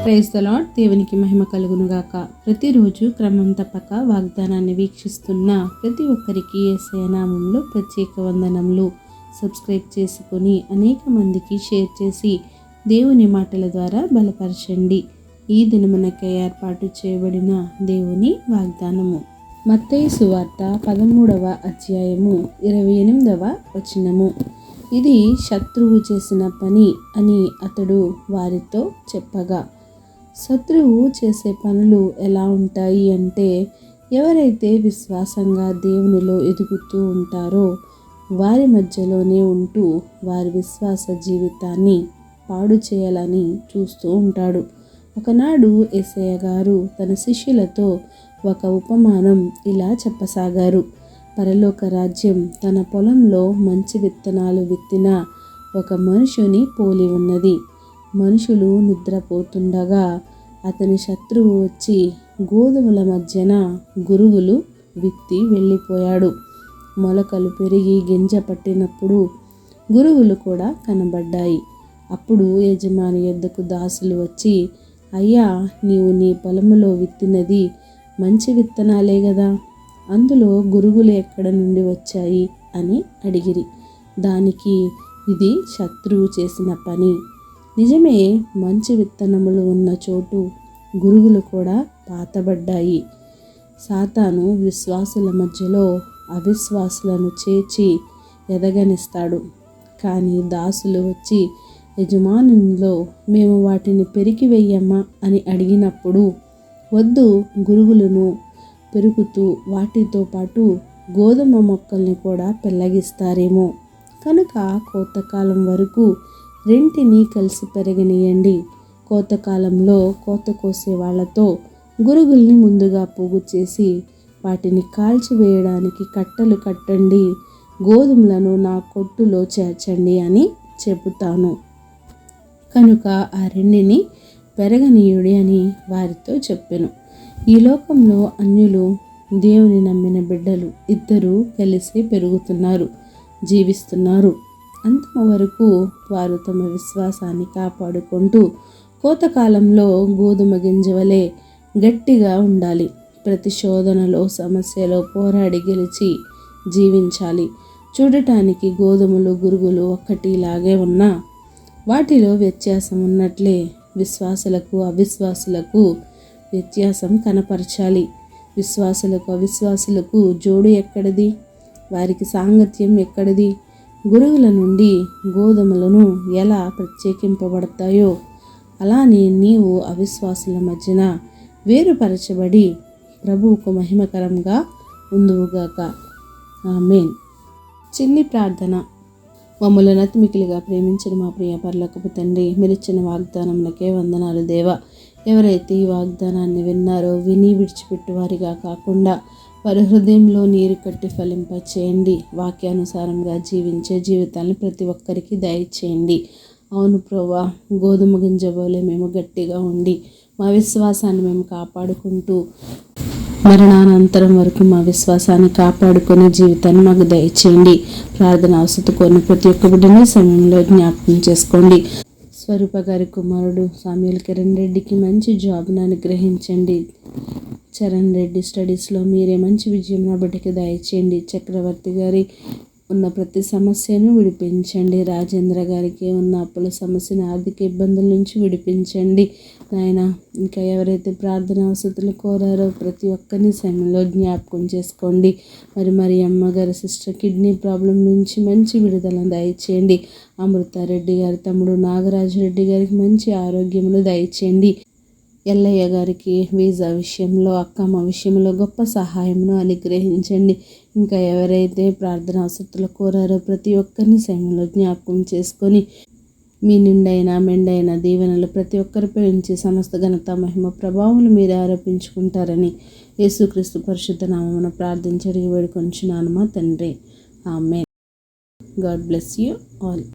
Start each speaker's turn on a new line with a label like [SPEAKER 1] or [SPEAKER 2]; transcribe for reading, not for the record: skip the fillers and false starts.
[SPEAKER 1] Praise the lord. దేవునికి మహిమ కలుగును గాక. ప్రతిరోజు క్రమం తప్పక వాగ్దానాన్ని వీక్షిస్తున్న ప్రతి ఒక్కరికి యేసయ్య నామములో ప్రత్యేక వందనములు. సబ్స్క్రైబ్ చేసుకొని అనేక మందికి షేర్ చేసి దేవుని మాటల ద్వారా బలపరచండి. ఈ దినమునకై ఏర్పాటు చేయబడిన దేవుని వాగ్దానము మత్తయి సువార్త 13వ అధ్యాయము 28వ వచనము. ఇది శత్రువు చేసిన పని అని అతడు వారితో చెప్పగా. శత్రువు చేసే పనులు ఎలా ఉంటాయి అంటే, ఎవరైతే విశ్వాసంగా దేవునిలో ఎదుగుతూ ఉంటారో వారి మధ్యలోనే ఉంటూ వారి విశ్వాస జీవితాన్ని పాడు చేయాలని చూస్తూ ఉంటాడు. ఒకనాడు యేసయ్య గారు తన శిష్యులతో ఒక ఉపమానం ఇలా చెప్పసాగారు. పరలోక రాజ్యం తన పొలంలో మంచి విత్తనాలు విత్తిన ఒక మనుషుని పోలి ఉన్నది. మనుషులు నిద్రపోతుండగా అతని శత్రువు వచ్చి గోధుమల మధ్యన గురుగులు విత్తి వెళ్ళిపోయాడు. మొలకలు పెరిగి గింజ పట్టినప్పుడు గురుగులు కూడా కనబడ్డాయి. అప్పుడు యజమాని యొద్దకు దాసులు వచ్చి, అయ్యా, నీవు నీ పొలములో విత్తినది మంచి విత్తనాలే కదా, అందులో గురుగులు ఎక్కడ నుండి వచ్చాయి అని అడిగిరి. దానికి, ఇది శత్రువు చేసిన పని. నిజమే, మంచి విత్తనములు ఉన్న చోటు గురుగులు కూడా పాతబడ్డాయి. సాతాను విశ్వాసుల మధ్యలో అవిశ్వాసులను చేర్చి ఎదగనిస్తాడు. కానీ దాసులు వచ్చి, యజమానునిలో మేము వాటిని పెరికివేయమ్మా అని అడిగినప్పుడు, వద్దు, గురుగులను పెరుగుతూ వాటితో పాటు గోధుమ మొక్కల్ని కూడా పెళ్ళగిస్తారేమో, కనుక కోతకాలం వరకు రెంటిని కలిసి పెరగనీయండి. కోతకాలంలో కోత కోసే వాళ్లతో గురుగుల్ని ముందుగా పోగు చేసి వాటిని కాల్చివేయడానికి కట్టలు కట్టండి, గోధుమలను నా కొట్టులో చేర్చండి అని చెబుతాను. కనుక ఆ రెండిని పెరగనీయుడి అని వారితో చెప్పెను. ఈ లోకంలో అన్యులు, దేవుని నమ్మిన బిడ్డలు ఇద్దరూ కలిసి పెరుగుతున్నారు, జీవిస్తున్నారు. అంతమ వరకు వారు తమ విశ్వాసాన్ని కాపాడుకుంటూ కోతకాలంలో గోధుమ గింజ వలె గట్టిగా ఉండాలి. ప్రతి శోధనలో, సమస్యలో పోరాడి గెలిచి జీవించాలి. చూడటానికి గోధుమలు, గురుగులు ఒక్కటిలాగే ఉన్నా వాటిలో వ్యత్యాసం ఉన్నట్లే విశ్వాసులకు, అవిశ్వాసులకు వ్యత్యాసం కనపరచాలి. విశ్వాసులకు, అవిశ్వాసులకు జోడు ఎక్కడిది? వారికి సాంగత్యం ఎక్కడిది? గురుగుల నుండి గోధుమలను ఎలా ప్రత్యేకింపబడతాయో అలానే నీవు అవిశ్వాసుల మధ్యన వేరుపరచబడి ప్రభువుకు మహిమకరంగా ఉందువుగాక. ఆమేన్. చిన్ని ప్రార్థన. మమ్మల్ని అతిమికిలిగా ప్రేమించిన మా ప్రియ పరలోకపు తండ్రి, మీరిచ్చిన వాగ్దానములకే వందనాలు దేవా. ఎవరైతే ఈ వాగ్దానాన్ని విన్నారో విని విడిచిపెట్టువారిగా కాకుండా వారి హృదయంలో నీరు కట్టి ఫలింప చేయండి. వాక్యానుసారంగా జీవించే జీవితాన్ని ప్రతి ఒక్కరికి దయచేయండి. అవును ప్రభువా, గోధుమ గింజ వలె మేము గట్టిగా ఉండి మా విశ్వాసాన్ని మేము కాపాడుకుంటూ మరణానంతరం వరకు మా విశ్వాసాన్ని కాపాడుకునే జీవితాన్ని మాకు దయచేయండి. ప్రార్థన అవసరం కోరిన ప్రతి ఒక్క బిడ్డని సమయంలో జ్ఞాపకం చేసుకోండి. స్వరూప గారి కుమారుడు సామ్యూల్ కిరణ్ రెడ్డికి మంచి జాబ్ను అనుగ్రహించండి. చరణ్ రెడ్డి స్టడీస్లో మీరే మంచి విజయం నా బిడ్డకి దయచేయండి. చక్రవర్తి గారి ఉన్న ప్రతి సమస్యను విడిపించండి. రాజేంద్ర గారికి ఉన్న అప్పుల సమస్యను, ఆర్థిక ఇబ్బందుల నుంచి విడిపించండి నాయన. ఇంకా ఎవరైతే ప్రార్థన అవసరాలు కోరారో ప్రతి ఒక్కరిని సమయంలో జ్ఞాపకం చేసుకోండి. మరి అమ్మగారి సిస్టర్ కిడ్నీ ప్రాబ్లం నుంచి మంచి విడుదలను దయచేయండి. అమృతారెడ్డి గారి తమ్ముడు నాగరాజు రెడ్డి గారికి మంచి ఆరోగ్యములు దయచేయండి. ఎల్లయ్య గారికి వీసా విషయంలో, అక్కమ్మ విషయంలో గొప్ప సహాయమును అనుగ్రహించండి. ఇంకా ఎవరైతే ప్రార్థన అవసరాలు కోరారో ప్రతి ఒక్కరిని సమయంలో జ్ఞాపకం చేసుకొని మీ నిండైన మెండైన దీవెనలు ప్రతి ఒక్కరిపై ఉంచి సమస్త ఘనత, మహిమ, ప్రభావములు మీరు ఆరోపించుకుంటారని యేసుక్రీస్తు పరిశుద్ధ నామమున ప్రార్థించి వేడుకొంచున్నాను మా తండ్రి. ఆమేన్. God bless you all.